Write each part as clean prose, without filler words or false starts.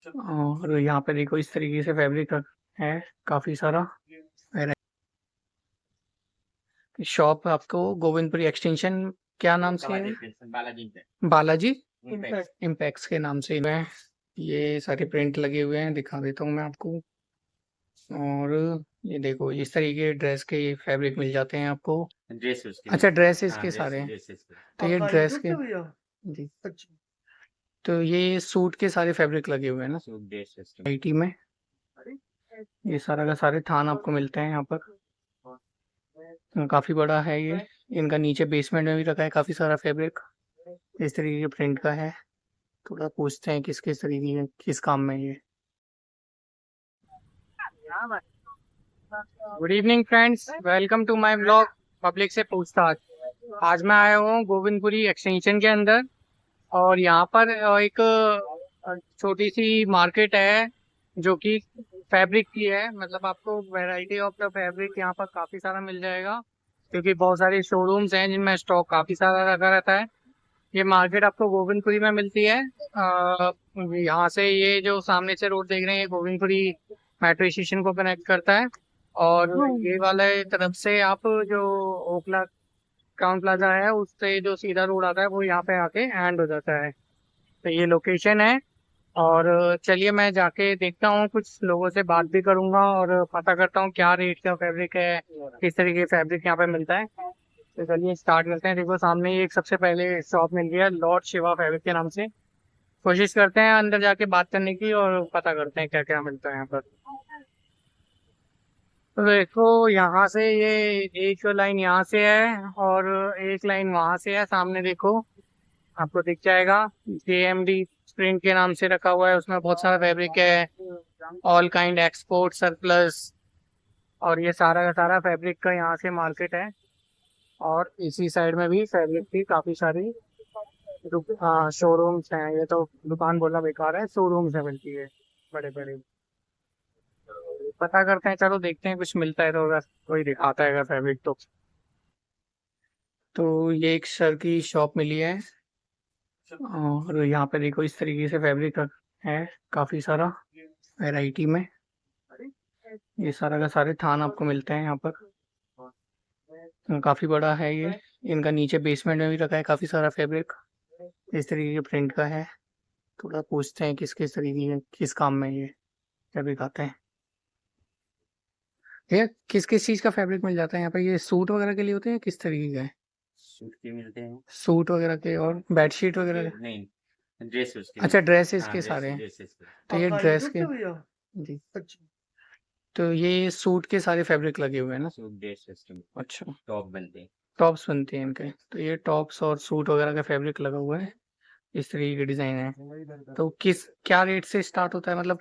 और यहाँ पे देखो इस तरीके से फैब्रिक है काफी सारा। शॉप आपको गोविंदपुरी एक्सटेंशन क्या नाम से है? बालाजी इम्पैक्स के नाम से है। ये सारे प्रिंट लगे हुए हैं, दिखा देता हूँ मैं आपको। और ये देखो इस तरीके के ड्रेस के फैब्रिक मिल जाते हैं आपको। ड्रेस उसके अच्छा ड्रेसेस हाँ के ड्रेस सारे हैं। ड्रेसेस पे। तो ये ड्रेस के जी। तो ये सूट के सारे फैब्रिक लगे हुए हैं ना सूट ड्रेस उसके आईटी में। ये सारा का सारे थान आपको मिलते हैं यहाँ पर। काफी बड़ा है ये। इनका नीचे बेसमेंट में भी रखा है काफी सारा फैब्रिक। इस तरीके के प्रिंट का है। थोड़ा पूछते हैं किस किस तरीके किस काम में ये। Good evening friends, welcome to my blog public से पूछताछ। आज मैं आया हूँ गोविंदपुरी एक्सटेंशन के अंदर। और यहाँ पर एक छोटी सी मार्केट है जो कि फैब्रिक की है। मतलब आपको वैरायटी ऑफ द फैब्रिक यहाँ पर काफी सारा मिल जाएगा, क्योंकि बहुत सारे शोरूम्स हैं जिनमें स्टॉक काफी सारा रखा रहता है। ये मार्केट आपको गोविंदपुरी में मिलती है। यहाँ से ये जो सामने से रोड देख रहे हैं ये गोविंदपुरी मेट्रो स्टेशन को कनेक्ट करता है। और ये वाले तरफ से आप जो ओखला क्राउन प्लाजा है उससे जो सीधा रोड आता है वो यहाँ पे आके एंड हो जाता है। तो ये लोकेशन है। और चलिए मैं जाके देखता हूँ, कुछ लोगों से बात भी करूंगा और पता करता हूँ क्या रेट का फैब्रिक है, किस तरीके का फैब्रिक यहाँ पे मिलता है। तो चलिए स्टार्ट करते हैं। देखो सामने ही एक सबसे पहले शॉप मिल गया लॉर्ड शिवा फैब्रिक के नाम से। कोशिश करते हैं अंदर जाके बात करने की और पता करते हैं क्या क्या मिलता है यहाँ पर। तो देखो यहाँ से ये एक लाइन यहाँ से है और एक लाइन वहां से है। सामने देखो आपको दिख जाएगा JMD प्रिंट के नाम से रखा हुआ है। उसमें बहुत सारा फैब्रिक है, ऑल काइंड एक्सपोर्ट सरप्लस। और ये सारा का सारा फैब्रिक का यहाँ से मार्केट है। और इसी साइड में भी फैब्रिक की काफी सारी शोरूम्स हैं। ये तो दुकान बोलना बेकार है, शोरूम्स है बल्कि ये बड़े बड़े। पता करते हैं, चलो देखते हैं कुछ मिलता है तो, अगर कोई दिखाता है अगर फैब्रिक तो ये एक सर की शॉप मिली है। और यहाँ पे देखो इस तरीके से फैब्रिक है काफी सारा वैरायटी में। ये सारा का सारे थान आपको मिलते हैं यहाँ पर। काफी बड़ा है ये। इनका नीचे बेसमेंट में भी रखा है काफी सारा फैब्रिक। इस तरीके के प्रिंट का है। थोड़ा पूछते हैं किस किस तरीके किस काम में ये फैब्रिक आते हैं। ये किस किस चीज का फैब्रिक मिल जाता है यहाँ पे? ये सूट वगैरह के लिए होते हैं, किस तरीके का है? सूट के मिलते हैं। सूट वगैरह के और बेडशीट वगैरह के? नहीं ड्रेस उसके अच्छा ड्रेसेस हाँ के ड्रेस सारे हैं। ड्रेसेस पे। तो ये ड्रेस के जी। तो ये सूट के सारे फैब्रिक लगे हुए हैं ना? सूट ड्रेस उसके अच्छा टॉप बनते हैं। टॉप्स बनते हैं इनके। तो ये टॉप्स और सूट वगैरह का फैब्रिक लगा हुआ है। इस तरीके की डिजाइन है। तो किस क्या रेट से स्टार्ट होता है, मतलब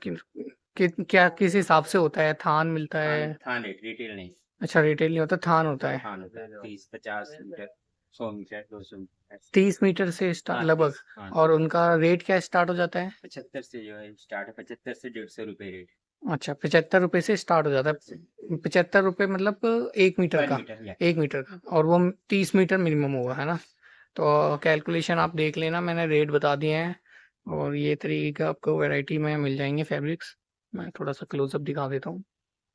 क्या किस हिसाब से होता है? थान मिलता है? थान रेट रिटेल नहीं। अच्छा रिटेल नहीं होता, थान होता है। थान होता है 30-50 मीटर 100 मीटर 200 मीटर 30 मीटर से स्टार्ट लगभग। 30 हाँ और उनका रेट क्या स्टार्ट हो जाता है? 75 से जो है स्टार्ट है 75 से 150 रुपए रेट। अच्छा 75 रुपए से स्टार्ट हो जाता है। 75 रुपए मतलब 1 मीटर का? मीटर या 1 मीटर का, और वो 30 मीटर मिनिमम होगा है ना? तो कैलकुलेशन आप देख लेना, मैंने रेट बता दिए हैं। और ये तरीके का आपको वैरायटी में मिल जाएंगे फैब्रिक्स। मैं थोड़ा सा क्लोजअप दिखा देता हूँ।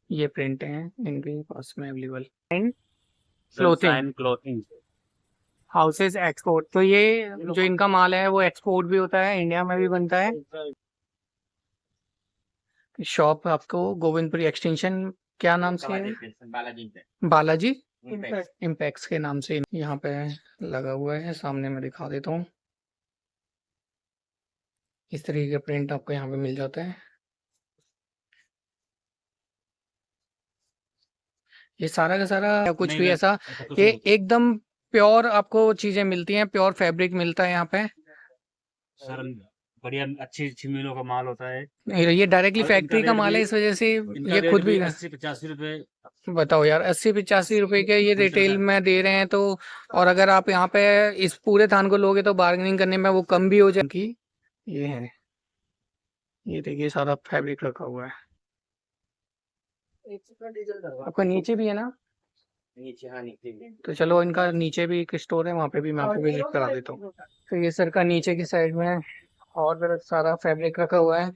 ये प्रिंट हैं इनके पास में available. Clothing clothing houses export. तो ये जो इनका माल है वो एक्सपोर्ट भी होता है, इंडिया में भी बनता है। शॉप आपको गोविंदपुरी एक्सटेंशन क्या नाम से है? बालाजी बालाजी इम्पैक्ट इम्पैक्स के नाम से यहाँ पे लगा हुआ है। सामने मैं दिखा देता हूँ। इस तरीके का प्रिंट आपको यहाँ पे मिल जाता है। ये सारा का सारा कुछ भी ऐसा, ये एकदम प्योर आपको चीजें मिलती हैं, प्योर फैब्रिक मिलता है यहाँ पे। सर बढ़िया अच्छी अच्छी मिलों का माल होता है। ये डायरेक्टली और फैक्ट्री का माल है, इस वजह से ये खुद भी 80-85 रुपए। बताओ यार, 80-85 रुपए के ये रिटेल में दे रहे हैं तो। और अगर आप यहाँ पे इस पूरे थान को लोगे तो बार्गेनिंग करने में वो कम भी हो जाएगी। ये है, ये देखिए सारा फैब्रिक रखा हुआ है। आपका नीचे भी है ना? नीचे हाँ नीचे तो चलो इनका नीचे भी एक स्टोर है, वहाँ पे भी मैं आपको विजिट करा देता हूँ। तो ये सर का नीचे की साइड में और भी सारा फैब्रिक रखा हुआ है।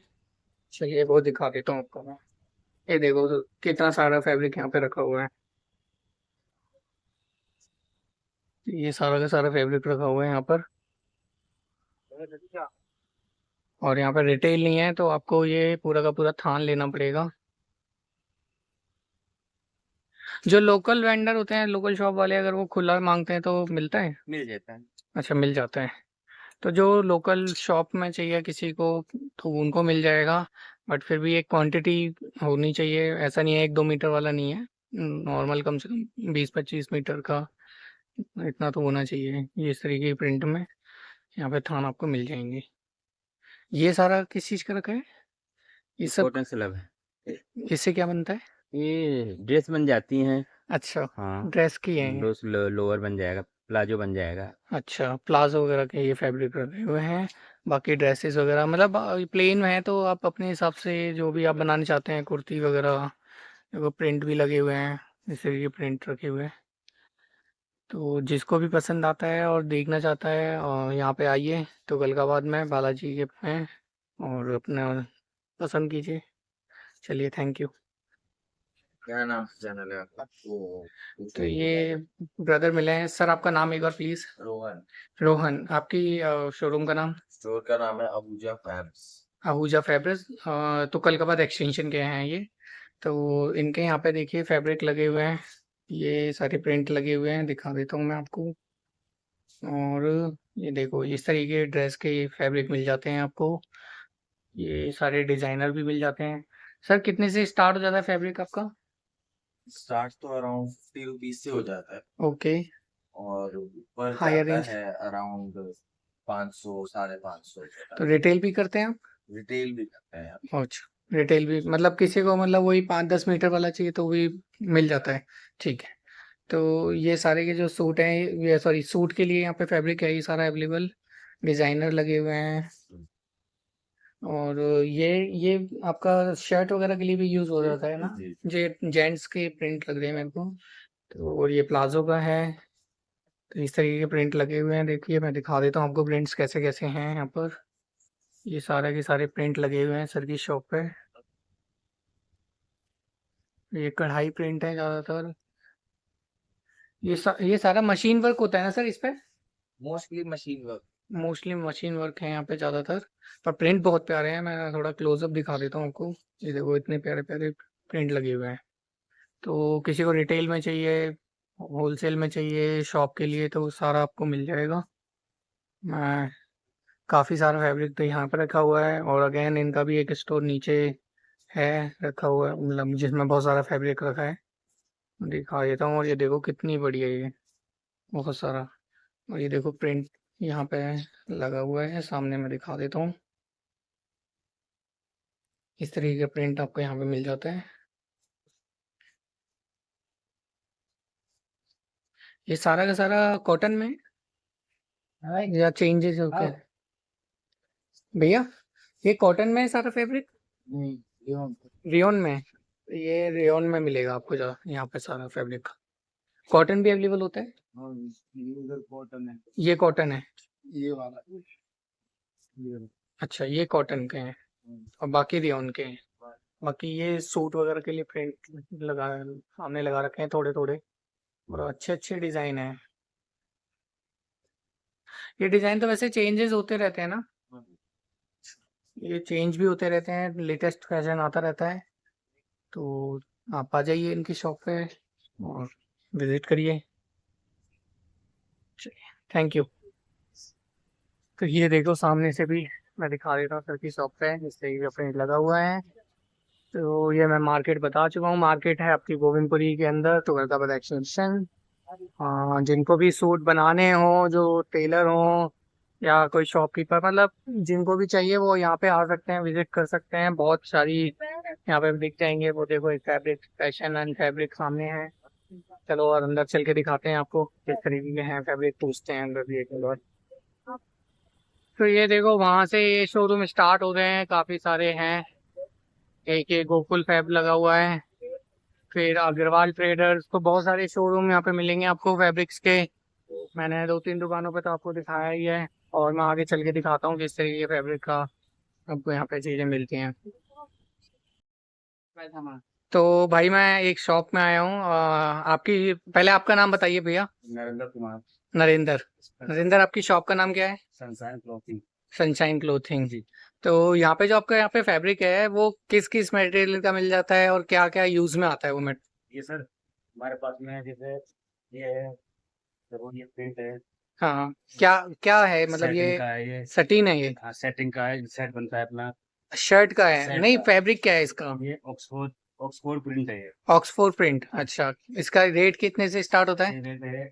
चलिए वो दिखा देता हूँ आपको मैं। ये देखो तो कितना सारा फैब्रिक यहाँ पे रखा हुआ है। ये सारा का सारा फैब्रिक रखा हुआ है यहाँ पर। और यहाँ पर रिटेल नहीं है तो आपको ये पूरा का पूरा थान लेना पड़ेगा। जो लोकल वेंडर होते हैं, लोकल शॉप वाले, अगर वो खुला मांगते हैं तो मिलता है? मिल जाता है। अच्छा, मिल जाता है। तो जो लोकल शॉप में चाहिए किसी को तो उनको मिल जाएगा। बट फिर भी एक क्वांटिटी होनी चाहिए, ऐसा नहीं है 1-2 मीटर वाला नहीं है। नॉर्मल कम से कम 20-25 मीटर का इतना तो होना चाहिए। ये इस तरीके की प्रिंट में यहाँ पे थान आपको मिल जाएंगे। ये सारा किस चीज़ का रखा है ये सब? कॉटन स्लब है। इससे क्या बनता है? ये ड्रेस बन जाती हैं। अच्छा, हाँ, ड्रेस की है ये। लोअर बन जाएगा, प्लाजो बन जाएगा। अच्छा, प्लाजो वगैरह के ये फैब्रिक रखे हुए हैं। बाकी ड्रेसेस वगैरह मतलब प्लेन है तो आप अपने हिसाब से जो भी आप बनाना चाहते हैं, कुर्ती वगैरह। देखो प्रिंट भी लगे हुए हैं, इस तरीके के प्रिंट रखे हुए हैं। तो जिसको भी पसंद आता है और देखना चाहता है और यहाँ पे आइए तो गलकाबाद में बालाजी के हैं और अपना पसंद कीजिए। चलिए, थैंक यू। क्या नाम से चैनल है आपका? तो ये ब्रदर मिले हैं। सर आपका नाम एक बार प्लीज़? रोहन। रोहन। आपकी शोरूम का नाम? स्टोर का नाम है अबूजा फैब्स। आहूजा फैब्रिक्स। तो कल के बाद एक्सटेंशन के हैं ये। तो इनके यहाँ पे देखिए फैब्रिक लगे हुए हैं। ये सारे प्रिंट लगे हुए हैं, दिखा देता हूँ मैं आपको। और ये देखो इस तरीके के ड्रेस के फैब्रिक मिल जाते हैं आपको। ये सारे डिजाइनर भी मिल जाते हैं। सर कितने से स्टार्ट हो जाता है फैब्रिक आपका? स्टार्ट तो अराउंड 50 रुपीज से हो जाता है ओके। और ऊपर हायर जाता रेंज? है अराउंड 500 550 तो रिटेल भी करते हैं आप? रिटेल भी करते हैं। अच्छा, रिटेल भी मतलब किसी को मतलब वही 5-10 मीटर वाला चाहिए तो भी मिल जाता है। ठीक है। तो ये सारे के जो सूट हैं, ये सॉरी सूट के लिए यहाँ पे फैब्रिक है ये सारा अवेलेबल। डिजाइनर लगे हुए हैं। और ये आपका शर्ट वगैरह के लिए भी यूज हो जाता है ना? जी। जे जेंट्स के प्रिंट लग रहे हैं मेरे को। तो और ये प्लाजो का है। तो इस तरीके के प्रिंट लगे हुए हैं। देखिए मैं दिखा देता हूँ आपको प्रिंट्स कैसे कैसे हैं यहाँ पर। ये सारे के सारे प्रिंट लगे हुए हैं सर की शॉप पे। ये कढ़ाई प्रिंट है ज्यादातर। ये सारा मशीन वर्क होता है ना सर इस पे? Mostly machine work. Mostly machine work है यहाँ पे ज्यादातर। पर प्रिंट बहुत प्यारे हैं, मैं थोड़ा क्लोजअप दिखा देता हूँ आपको। ये देखो इतने प्यारे प्यारे प्रिंट लगे हुए हैं। तो किसी को रिटेल में चाहिए, होलसेल में चाहिए, शॉप के लिए, तो सारा आपको मिल जाएगा। मैं काफ़ी सारा फैब्रिक तो यहाँ पे रखा हुआ है और अगेन इनका भी एक स्टोर नीचे है रखा हुआ है, मतलब जिसमें बहुत सारा फैब्रिक रखा है। दिखा देता हूँ। और ये देखो कितनी बढ़िया ये, बहुत सारा। और ये देखो प्रिंट यहाँ पे लगा हुआ है, सामने मैं दिखा देता हूँ। इस तरीके का प्रिंट आपको यहाँ पे मिल जाता है। ये सारा का सारा कॉटन में है या चेंजेस होते हैं? भैया ये कॉटन में है सारा फैब्रिक? नहीं, रेयॉन में? ये रेयॉन में मिलेगा आपको यहाँ पे सारा फैब्रिक। कॉटन भी अवेलेबल होता है? उधर कॉटन है। ये कॉटन है? ये वाला ये अच्छा, ये कॉटन के हैं और बाकी रेयॉन के हैं। बाकी ये सूट वगैरह के लिए प्रिंट लगा सामने लगा रखे हैं थोड़े थोड़े। और अच्छे अच्छे डिजाइन है। ये डिजाइन तो वैसे चेंजेस होते रहते हैं ना? ये चेंज भी होते रहते हैं, लेटेस्ट फैशन आता रहता है। तो आप आ जाइए इनकी शॉप पे और विजिट करिए। Thank you. तो ये देखो सामने से भी मैं दिखा देता हूँ सर की शॉप पे जिस तरीके का प्रिंट लगा हुआ है। तो ये मैं मार्केट बता चुका हूँ। मार्केट है आपकी गोविंदपुरी के अंदर, तो गलकाबाद एक्सटेंशन। हाँ, जिनको भी सूट बनाने हो, जो टेलर हो या कोई शॉपकीपर, मतलब जिनको भी चाहिए वो यहाँ पे आ सकते हैं, विजिट कर सकते हैं। बहुत सारी यहाँ पे दिख जाएंगे। वो देखो एक फैब्रिक, फैशन एंड फैब्रिक सामने है। चलो और अंदर चल के दिखाते हैं आपको किस तरीके के हैं फैब्रिक, पूछते हैं अंदर भी एक बार। तो ये देखो वहां से ये शोरूम स्टार्ट हो गए हैं, काफी सारे हैं। एक ये गोकुल फैब लगा हुआ है, फिर अग्रवाल ट्रेडर्स, तो बहुत सारे शोरूम यहाँ पे मिलेंगे आपको फैब्रिक्स के। मैंने 2-3 दुकानों पे तो आपको दिखाया ही है और मैं आगे चल के दिखाता हूँ किस तरीके के फैब्रिक का आपको यहाँ पे चीजें मिलती हैं। तो भाई मैं एक शॉप में आया हूँ। आपकी पहले आपका नाम बताइए भैया। नरेंद्र कुमार। नरेंद्र। नरेंद्र, आपकी शॉप का नाम क्या है? Sunshine clothing. Sunshine clothing. जी। तो यहाँ पे जो आपका यहाँ पे फैब्रिक है वो किस किस मटेरियल का मिल जाता है और क्या क्या यूज में आता है वो ये सर हमारे पास में जैसे ये है, देखो ये प्रिंट है, हाँ, क्या क्या है मतलब सेटिंग ये? का है ये। सटीन है ये? हाँ सेटिंग का है, सेट बनता है अपना। शर्ट का है? सेट नहीं, का फैब्रिक क्या है इसका? ये ऑक्सफोर्ड ऑक्सफोर्ड प्रिंट है ये। ऑक्सफोर्ड प्रिंट, अच्छा। इसका रेट कितने से स्टार्ट होता है? ये रेट है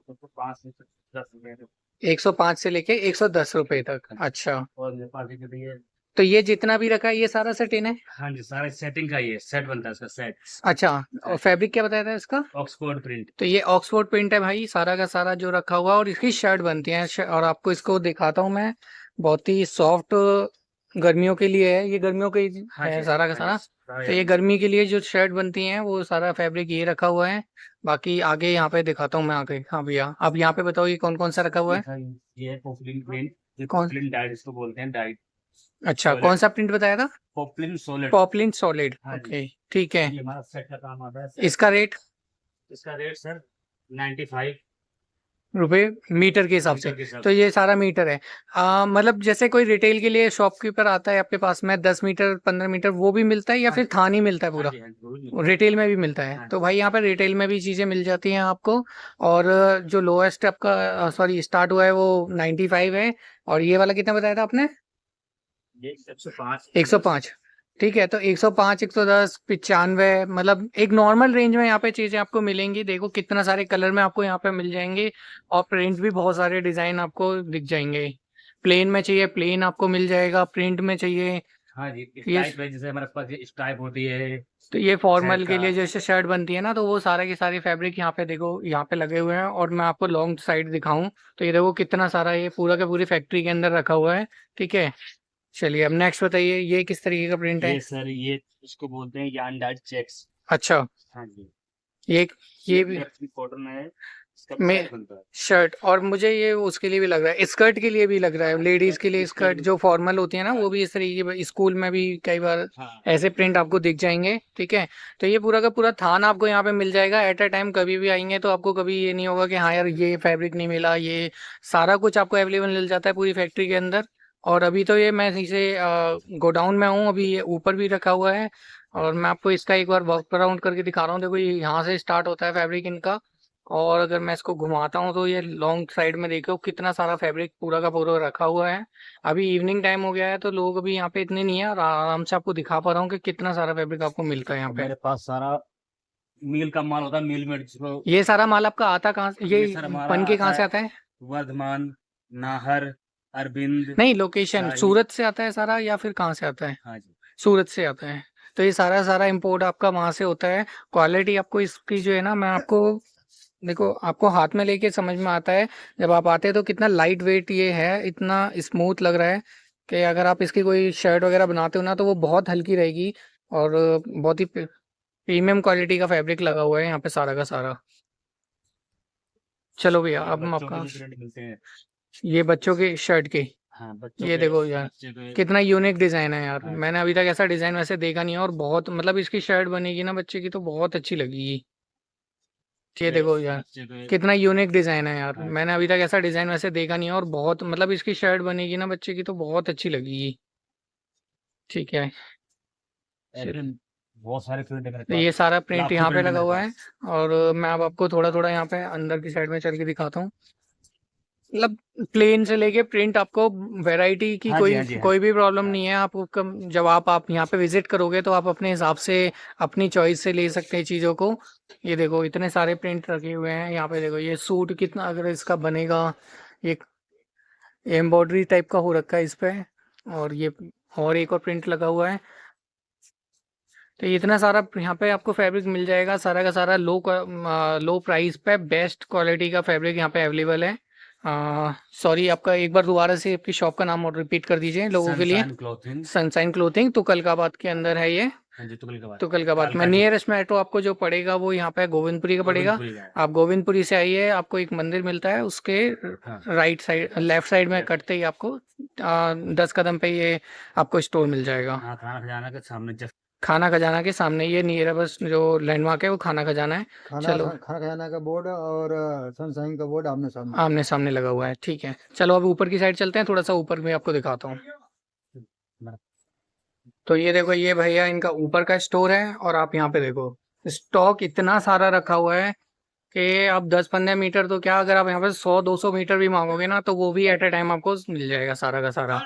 तो 5 से 10 रुपए। 105 से लेके 110 रुपए तक, अच्छा। और ये पार्टी के लिए। तो ये जितना भी रखा है ये सारा सटीन है? हाँ जी, सारे सेटिंग का ये सेट बनता है इसका सेट। अच्छा। और फैब्रिक क्या बताया था इसका? Oxford print. तो ये ऑक्सफोर्ड प्रिंट है भाई, सारा का सारा जो रखा हुआ है, और इसकी शर्ट बनती है। और आपको इसको दिखाता हूँ मैं। बहुत ही सॉफ्ट, गर्मियों के लिए है ये, गर्मियों के हाँ है जी, सारा का हाँ जी, सारा। सारा तो ये गर्मी के लिए जो शर्ट बनती हैं वो सारा फैब्रिक ये रखा हुआ है। बाकी आगे यहाँ पे दिखाता हूँ मैं आगे। हाँ भैया, अब यहाँ पे बताओ ये कौन कौन सा रखा हुआ है? ये है पोपलिन प्रिंट। ये कौन? पोपलिन डाइट इसको बोलते हैं, डाइट। अच्छा, कौन सॉलिड। सा प्रिंट बताया था? Poplin solid. पॉपलिन सॉलिड, हाँ जी। ओके ठीक है। ये हमारा सेट का काम आता है सेट। इसका रेट? इसका रेट सर 95 रुपए मीटर के हिसाब से? मीटर के हिसाब तो से। ये सारा मीटर है। मतलब जैसे कोई रिटेल के लिए शॉपकीपर आता है आपके पास में, 10 मीटर 15 मीटर, वो भी मिलता है या हाँ फिर जी, थान ही मिलता है हाँ पूरा? जी, हाँ जी, वो भी मिलता है। रिटेल में भी मिलता है? हाँ तो जी। भाई यहाँ पे रिटेल में भी चीजें मिल जाती हैं आपको। और जो लोएस्ट आपका सॉरी स्टार्ट हुआ है वो 95 है। और ये वाला कितना बताया था आपने? ये 105। 105। ठीक है, तो 105, 110, 95, मतलब एक नॉर्मल रेंज में यहाँ पे चीजें आपको मिलेंगी। देखो कितना सारे कलर में आपको यहाँ पे मिल जाएंगे। और प्रिंट भी बहुत सारे डिजाइन आपको दिख जाएंगे। प्लेन में चाहिए प्लेन आपको मिल जाएगा, प्रिंट में चाहिए। हाँ जी, इस ये टाइप है जैसे हमारे पास ये स्ट्राइप होती है तो ये सेट फॉर्मल के का। लिए जैसे शर्ट बनती है ना, तो वो सारे के सारे फैब्रिक यहाँ पे देखो यहाँ पे लगे हुए हैं। और मैं आपको लॉन्ग साइड दिखाऊं तो ये देखो कितना सारा, ये पूरा का पूरी फैक्ट्री के अंदर रखा हुआ है। ठीक है, चलिए अब नेक्स्ट बताइए ये किस तरीके का प्रिंट है? ये सर ये इसको बोलते हैं यान डाइट चेक्स। अच्छा। हाँ जी। ये ये भी कॉटन है, इसका में सेट बनता है। शर्ट, और मुझे ये उसके लिए भी लग रहा है, स्कर्ट के लिए भी लग रहा है, लेडीज के लिए इसके स्कर्ट जो फॉर्मल होती है ना, वो भी इस तरीके स्कूल में भी कई बार हाँ ऐसे प्रिंट आपको दिख जाएंगे। ठीक है, तो ये पूरा का पूरा थान आपको यहाँ पे मिल जाएगा एट अ टाइम। कभी भी आएंगे तो आपको कभी ये नहीं होगा कि हाँ यार ये फैब्रिक नहीं मिला। ये सारा कुछ आपको अवेलेबल मिल जाता है पूरी फैक्ट्री के अंदर। और अभी तो ये मैं इसे गोडाउन में हूँ, अभी ये ऊपर भी रखा हुआ है। और मैं आपको इसका एक बार वॉक अराउंड करके दिखा रहा हूँ। देखो ये यहाँ से स्टार्ट होता है फैब्रिक इनका। और अगर मैं इसको घुमाता हूँ तो ये लॉन्ग साइड में देखो कितना सारा फैब्रिक पूरा का पूरा रखा हुआ है। अभी इवनिंग टाइम हो गया है तो लोग अभी यहाँ पे इतने नहीं है, और आराम से आपको दिखा पा रहा हूँ कि कितना सारा फैब्रिक आपको मिलता है यहाँ पे। मेरे पास सारा मील का माल होता है, मील में जिसको ये सारा माल आपका आता कहाँ से? ये ये सर हमारा बन के कहाँ आता से है आता है? वर्धमान, नाहर, अरविंद, नहीं, लोकेशन शाही। सूरत से आता है सारा या फिर कहाँ से आता है? हाँ जी। सूरत से आता है। तो ये सारा सारा इम्पोर्ट आपका वहां से होता है। क्वालिटी आपको इसकी जो है ना, मैं आपको देखो आपको हाथ में लेके समझ में आता है। जब आप आते हैं तो कितना लाइट वेट ये है, इतना स्मूथ लग रहा है कि अगर आप इसकी कोई शर्ट वगैरह बनाते हो ना तो वो बहुत हल्की रहेगी। और बहुत ही प्रीमियम क्वालिटी का फैब्रिक लगा हुआ है यहाँ पे सारा का सारा। चलो भैया ये अब हम बच्चों के आपका, भी प्रिंट मिलते हैं। ये बच्चों के शर्ट के, हाँ बच्चों ये के, देखो यार बच्चे के। कितना यूनिक डिजाइन है यार। हाँ मैंने अभी तक ऐसा डिजाइन वैसे देखा नहीं है, और बहुत मतलब इसकी शर्ट बनेगी ना बच्चे की तो बहुत अच्छी लगेगी। ये ये देखो यार बच्चे के। कितना यूनिक डिजाइन है यार। हाँ मैंने अभी तक ऐसा डिजाइन वैसे देखा नहीं है, और बहुत मतलब इसकी शर्ट बनेगी ना बच्चे की तो बहुत अच्छी लगेगी। ठीक है, ऐसे बहुत सारे प्रिंट है मेरे तो पास। ये सारा प्रिंट लाखों यहाँ पे प्रिंट है लगा मेरे हुआ है। पास। और मैं अब आपको थोड़ा थोड़ा यहाँ पे अंदर की साइड में चल के दिखाता हूँ। मतलब प्लेन से लेके प्रिंट आपको वैरायटी की हाँ जी, कोई हाँ जी, हाँ कोई जी। भी प्रॉब्लम हाँ नहीं है आपको। जब आप यहाँ पे विजिट करोगे तो आप अपने हिसाब से अपनी चॉइस से ले सकते हैं चीज़ों को। ये देखो इतने सारे प्रिंट रखे हुए हैं यहाँ पे। देखो ये सूट कितना अगर इसका बनेगा, ये एम्ब्रॉयडरी टाइप का हो रखा है इस पे। और ये और एक और प्रिंट लगा हुआ है। तो ये इतना सारा यहाँ पे आपको फैब्रिक मिल जाएगा सारा का सारा। लो प्राइस पे बेस्ट क्वालिटी का फैब्रिक यहाँ पे अवेलेबल है। सॉरी, आपका एक बार दोबारा से आपकी शॉप का नाम और रिपीट कर दीजिए लोगों के लिए। Sunshine clothing. Sunshine Clothing, Tughlakabad के अंदर है ये। हाँ जी, तुगलकाबाद। तुगलकाबाद में कालका जी। नियरेस्ट मेट्रो आपको जो पड़ेगा वो यहाँ पे गोविंदपुरी का पड़ेगा। गोविंदपुरी का है। आप गोविंदपुरी से आइए, आपको एक मंदिर मिलता है उसके हाँ। राइट साइड लेफ्ट साइड में कटते ही आपको 10 कदम पे ये आपको स्टोर मिल जाएगा। हाँ, थाना खजाना के सामने जस्ट। खाना खजाना के सामने ये नियर बस जो लैंडमार्क है वो खाना खजाना है। चलो खाना खजाना का बोर्ड और सनशाइन का बोर्ड आमने सामने। आमने सामने लगा हुआ है, ठीक है। चलो अब ऊपर की साइड चलते हैं, थोड़ा सा ऊपर में आपको दिखाता हूँ। तो ये देखो, ये भैया इनका ऊपर का स्टोर है और आप यहाँ पे देखो स्टॉक इतना सारा रखा हुआ है कि आप 10-15 मीटर तो क्या, अगर आप यहाँ पे 100-200 मीटर भी मांगोगे ना तो वो भी एट ए टाइम आपको मिल जाएगा सारा का सारा।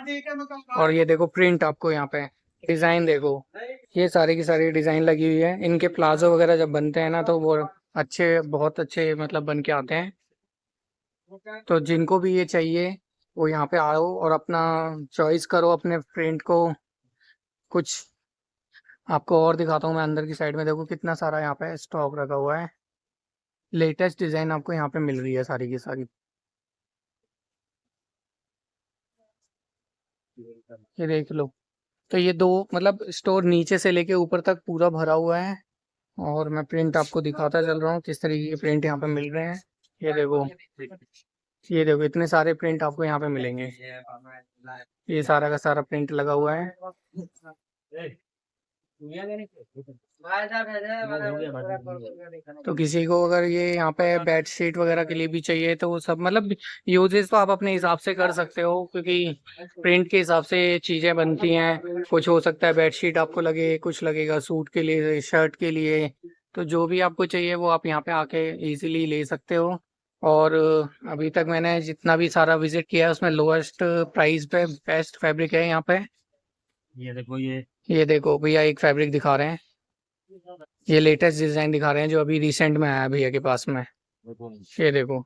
और ये देखो प्रिंट आपको यहाँ पे, डिजाइन देखो, ये सारी की सारी डिजाइन लगी हुई है। इनके प्लाजो वगैरह जब बनते हैं ना तो वो अच्छे, बहुत अच्छे मतलब बन के आते हैं। तो जिनको भी ये चाहिए वो यहाँ पे आओ और अपना चॉइस करो अपने प्रिंट को। कुछ आपको और दिखाता हूँ मैं, अंदर की साइड में देखो कितना सारा यहाँ पे स्टॉक रखा हुआ है। लेटेस्ट डिजाइन आपको यहाँ पे मिल रही है सारी की सारी। ये देख लो। तो ये दो मतलब स्टोर नीचे से लेके ऊपर तक पूरा भरा हुआ है। और मैं प्रिंट आपको दिखाता चल रहा हूँ किस तरीके के प्रिंट यहाँ पे मिल रहे हैं। ये देखो, ये देखो इतने सारे प्रिंट आपको यहाँ पे मिलेंगे। ये सारा का सारा प्रिंट लगा हुआ है। तो किसी को अगर ये यहाँ पे बेड शीट वगैरह के लिए भी चाहिए तो वो सब मतलब यूजेस तो आप अपने हिसाब से कर सकते हो, क्योंकि प्रिंट के हिसाब से चीजें बनती हैं। कुछ हो सकता है बेड शीट आपको लगे, कुछ लगेगा सूट के लिए, शर्ट के लिए। तो जो भी आपको चाहिए वो आप यहाँ पे आके इजीली ले सकते हो। और अभी तक मैंने जितना भी सारा विजिट किया है उसमें लोएस्ट प्राइस पे बेस्ट फैब्रिक है यहाँ पे। ये देखो, ये देखो भैया एक फैब्रिक दिखा रहे हैं, ये लेटेस्ट डिजाइन दिखा रहे हैं जो अभी रिसेंट में आया है भैया के पास में। ये देखो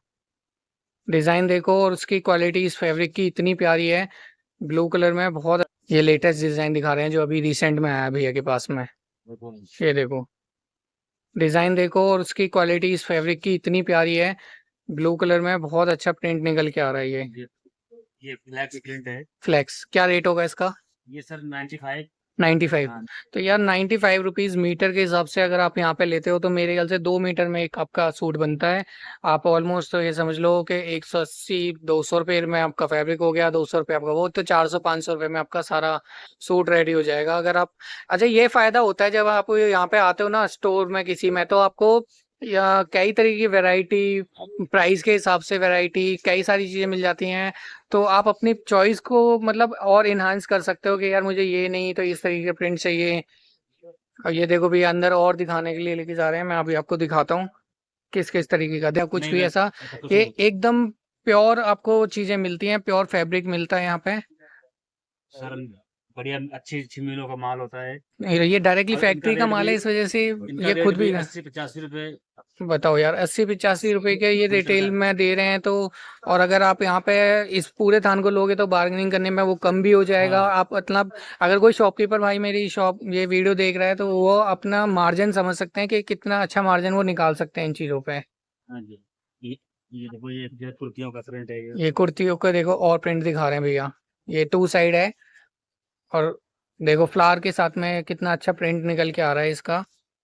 डिजाइन देखो और उसकी क्वालिटी इस फैब्रिक की इतनी प्यारी है, ब्लू कलर में बहुत। ये लेटेस्ट डिजाइन दिखा रहे हैं जो अभी रिसेंट में आया है भैया के पास में। ये देखो डिजाइन देखो और उसकी क्वालिटी इस फैब्रिक की इतनी प्यारी है, ब्लू कलर में बहुत अच्छा प्रिंट निकल के आ रहा है। ये फ्लैक्स प्रिंट है। फ्लेक्स क्या रेट होगा इसका? ये सर 95। 95। हाँ। तो यार 95 रुपीज मीटर के हिसाब से अगर आप यहाँ पे लेते हो तो मेरे ख्याल से 2 मीटर में एक आपका सूट बनता है। आप ऑलमोस्ट तो ये समझ लो कि 180-200 रुपये में आपका फैब्रिक हो गया, 200 रुपये आपका वो, तो 400-500 रुपये में आपका सारा सूट रेडी हो जाएगा अगर आप। अच्छा ये फायदा होता है जब आप यहाँ पे आते हो ना स्टोर में किसी में, तो आपको या कई तरीके की वैरायटी, प्राइस के हिसाब से वैरायटी, कई सारी चीजें मिल जाती हैं। तो आप अपनी चॉइस को मतलब और इन्हांस कर सकते हो कि यार मुझे ये नहीं तो इस तरीके का प्रिंट चाहिए। और ये देखो भैया अंदर और दिखाने के लिए लेके जा रहे हैं, मैं अभी आपको दिखाता हूँ किस किस तरीके का देखो कुछ नहीं, भी नहीं, ऐसा। कुछ ये नहीं। एकदम प्योर आपको चीजें मिलती हैं, प्योर फैब्रिक मिलता है यहाँ पे। सर बढ़िया अच्छी अच्छी मिलों का माल होता है। ये डायरेक्टली और इनका फैक्ट्री का रेट माल है, भी इस वजह से इनका ये रेट खुद भी भी 80-85 रुपए बताओ यार 80-85 रुपए के ये क्विंटल रिटेल का। में दे रहे हैं तो। और अगर आप यहाँ पे इस पूरे थान को लोगे तो बार्गेनिंग करने में वो कम भी हो जाएगा। हाँ। आप मतलब अगर कोई शॉपकीपर भाई मेरी शॉप ये वीडियो देख रहा है तो वो अपना मार्जिन समझ सकते हैं कि कितना अच्छा मार्जिन वो निकाल सकते हैं इन चीजों पे। हाँ जी। ये देखो, ये कुर्तियों का प्रिंट है ये। ये कुर्तियों का देखो और प्रिंट दिखा रहे हैं भैया, ये 2 साइड है। और देखो फ्लावर के साथ में कितना अच्छा प्रिंट निकल के आ रहा है इसका,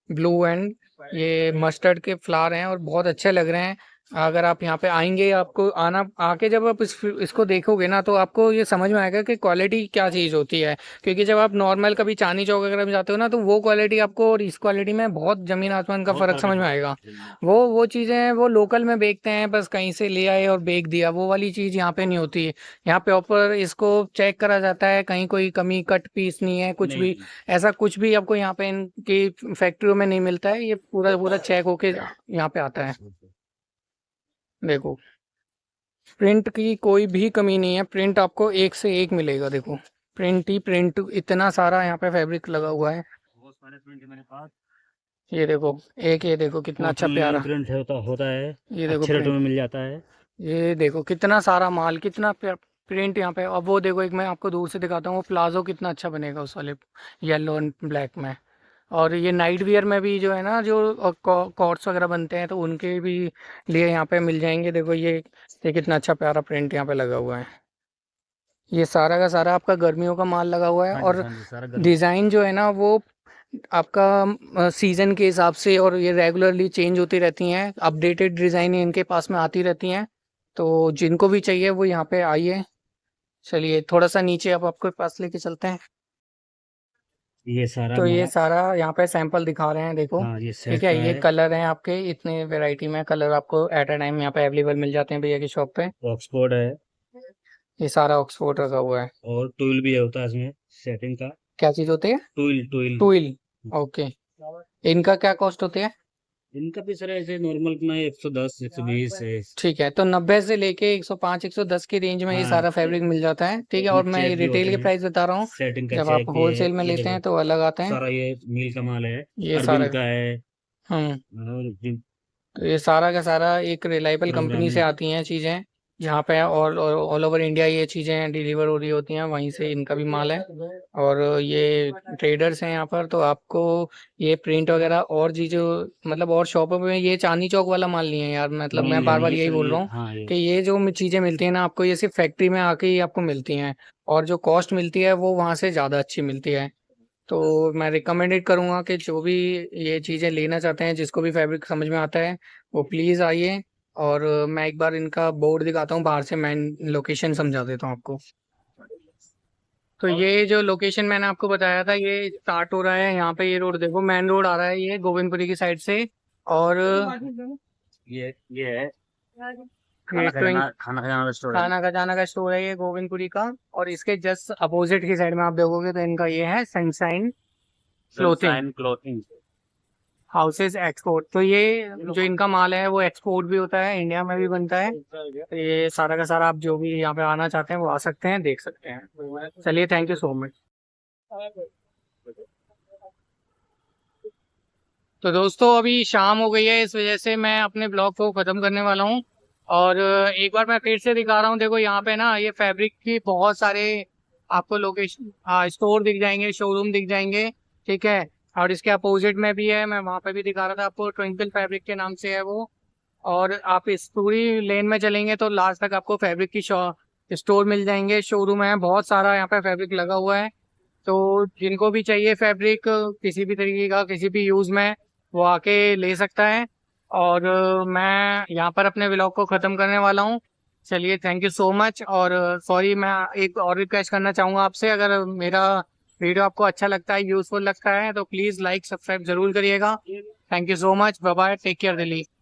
ब्लू एंड ये मस्टर्ड के फ्लावर हैं और बहुत अच्छे लग रहे हैं। अगर आप यहाँ पे आएंगे, आपको आना आके जब आप इसको देखोगे ना तो आपको ये समझ में आएगा कि क्वालिटी क्या चीज़ होती है। क्योंकि जब आप नॉर्मल कभी चांदनी चौक वगैरह में जाते हो ना तो वो क्वालिटी आपको और इस क्वालिटी में बहुत जमीन आसमान का बहुत फर्क फर्क समझ है में बहुत आएगा। फर्क है। वो चीज़ें वो लोकल में बेचते हैं, बस कहीं से ले आए और बेच दिया, वो वाली चीज़ यहाँ पे नहीं होती है। यहाँ पे ऊपर इसको चेक करा जाता है, कहीं कोई कमी कट पीस नहीं है कुछ भी। नहीं, ऐसा कुछ भी आपको यहाँ पे इनकी फैक्ट्रियों में नहीं मिलता है, ये पूरा पूरा चेक होके यहाँ पे आता है। देखो प्रिंट की कोई भी कमी नहीं है, प्रिंट आपको एक से एक मिलेगा। देखो प्रिंट ही प्रिंट, इतना सारा यहाँ पे फैब्रिक लगा हुआ है। बहुत सारे प्रिंट है मेरे पास। ये देखो एक, ये देखो कितना अच्छा कॉटन प्यारा, प्रिंट होता है। ये देखो अच्छे रेटों प्रिंट, में मिल जाता है। ये देखो कितना सारा माल, कितना प्रिंट यहाँ पे। अब वो देखो एक मैं आपको दूर से दिखाता हूँ, वो प्लाजो कितना अच्छा बनेगा उस वाले येलो एंड ब्लैक में। और ये नाइट वियर में भी जो है ना, जो कॉट्स वगैरह बनते हैं तो उनके भी लिए यहाँ पे मिल जाएंगे। देखो ये कितना अच्छा प्यारा प्रिंट यहाँ पे लगा हुआ है। ये सारा का सारा आपका गर्मियों का माल लगा हुआ है। हाँ जी, और हाँ जी, सारा गर्म। डिज़ाइन जो है ना वो आपका सीजन के हिसाब से, और ये रेगुलरली चेंज होती रहती हैं, अपडेटेड डिज़ाइन इनके पास में आती रहती हैं। तो जिनको भी चाहिए वो यहाँ पे आइए। चलिए थोड़ा सा नीचे अब आपको पास लेके चलते हैं। ये सारा तो ये माल। सारा यहाँ पे सैंपल दिखा रहे हैं, देखो। हाँ, ये ठीक सेट है, का ये है। कलर हैं आपके, इतने वैरायटी में कलर आपको एट अ टाइम यहाँ पे अवेलेबल मिल जाते हैं भैया की शॉप पे। ऑक्सफोर्ड है। ये सारा ऑक्सफोर्ड रखा हुआ है। और टूल भी होता है इसमें सेटिंग का। क्या चीज़ होती है? Tool tool. टूल। ओके। इनका क्या कॉस्ट होती है? इनका भी सर ऐसे नॉर्मल अपना 110 120 है। ठीक है, तो 90 से लेके 105 110 की रेंज में ये हाँ, सारा फैब्रिक मिल जाता है। ठीक है, इसमें और मैं ये चेक भी रिटेल होते के हैं। प्राइस बता रहा हूँ। सेटिंग का जब आप चेक ये है, होलसेल में ये लेते हैं देखो। तो अलग आते हैं। सारा ये मील का माल है। ये सारा। अरविंद का है। हम्म। और तो ये सारा का सारा एक रिलायबल कंपनी से प्रोग्रामिंग। आती हैं चीज़ें, जहाँ पे ऑल ओवर इंडिया ये चीज़ें डिलीवर हो रही होती हैं, वहीं से इनका भी माल है। और ये ट्रेडर्स हैं यहाँ पर, तो आपको ये प्रिंट वगैरह और चीज़ों, मतलब और शॉपों में ये चांदनी चौक वाला माल नहीं है यार, मतलब नहीं मैं नहीं बार नहीं, बार ये यही सर बोल ये रहा हूँ हाँ ये। कि ये जो चीज़ें मिलती हैं ना आपको, ये सिर्फ फैक्ट्री में आके ही आपको मिलती हैं, और जो कॉस्ट मिलती है वो वहाँ से ज़्यादा अच्छी मिलती है। तो मैं रिकमेंडेड करूँगा कि जो भी ये चीज़ें लेना चाहते हैं, जिसको भी फैब्रिक समझ में आता है, वो प्लीज़ आइए। और मैं एक बार इनका बोर्ड दिखाता हूँ बाहर से, मेन लोकेशन समझा देता हूँ आपको। तो ये जो लोकेशन मैंने आपको बताया था, ये स्टार्ट हो रहा है यहाँ पे, ये रोड देखो, मेन रोड आ रहा है ये गोविंदपुरी की साइड से। और ये है ये खाना खजाना रेस्टोरेंट। खाना खजाना का स्टोर है ये गोविंदपुरी का। और इसके जस्ट अपोजिट की साइड में आप देखोगे तो इनका ये है sunshine clothing clothing. Houses export. तो ये जो इनका माल है वो एक्सपोर्ट भी होता है, इंडिया में भी बनता है। तो ये सारा का सारा आप जो भी यहाँ पे आना चाहते हैं वो आ सकते हैं, देख सकते हैं। चलिए, थैंक यू सो मच। तो दोस्तों, अभी शाम हो गई है, इस वजह से मैं अपने ब्लॉग को ख़त्म करने वाला हूँ। और एक बार मैं फिर से दिखा रहा हूँ, देखो यहाँ पे ना ये फैब्रिक की बहुत सारे आपको लोकेशन, हाँ, स्टोर दिख जाएंगे, शोरूम दिख जाएंगे। ठीक है, और इसके अपोजिट में भी है, मैं वहाँ पे भी दिखा रहा था आपको, ट्विंकल फैब्रिक के नाम से है वो। और आप इस पूरी लेन में चलेंगे तो लास्ट तक आपको फैब्रिक की स्टोर मिल जाएंगे, शोरूम है, बहुत सारा यहाँ पे फैब्रिक लगा हुआ है। तो जिनको भी चाहिए फैब्रिक किसी भी तरीके का, किसी भी यूज़ में, वो आके ले सकता है। और मैं यहाँ पर अपने व्लॉग को ख़त्म करने वाला हूँ। चलिए, थैंक यू सो मच। और सॉरी, मैं एक और रिक्वेस्ट करना चाहूँगा आपसे, अगर मेरा वीडियो आपको अच्छा लगता है, यूज़फुल लगता है, तो प्लीज़ लाइक सब्सक्राइब ज़रूर करिएगा। Thank you so much. Bye bye, take care Delhi.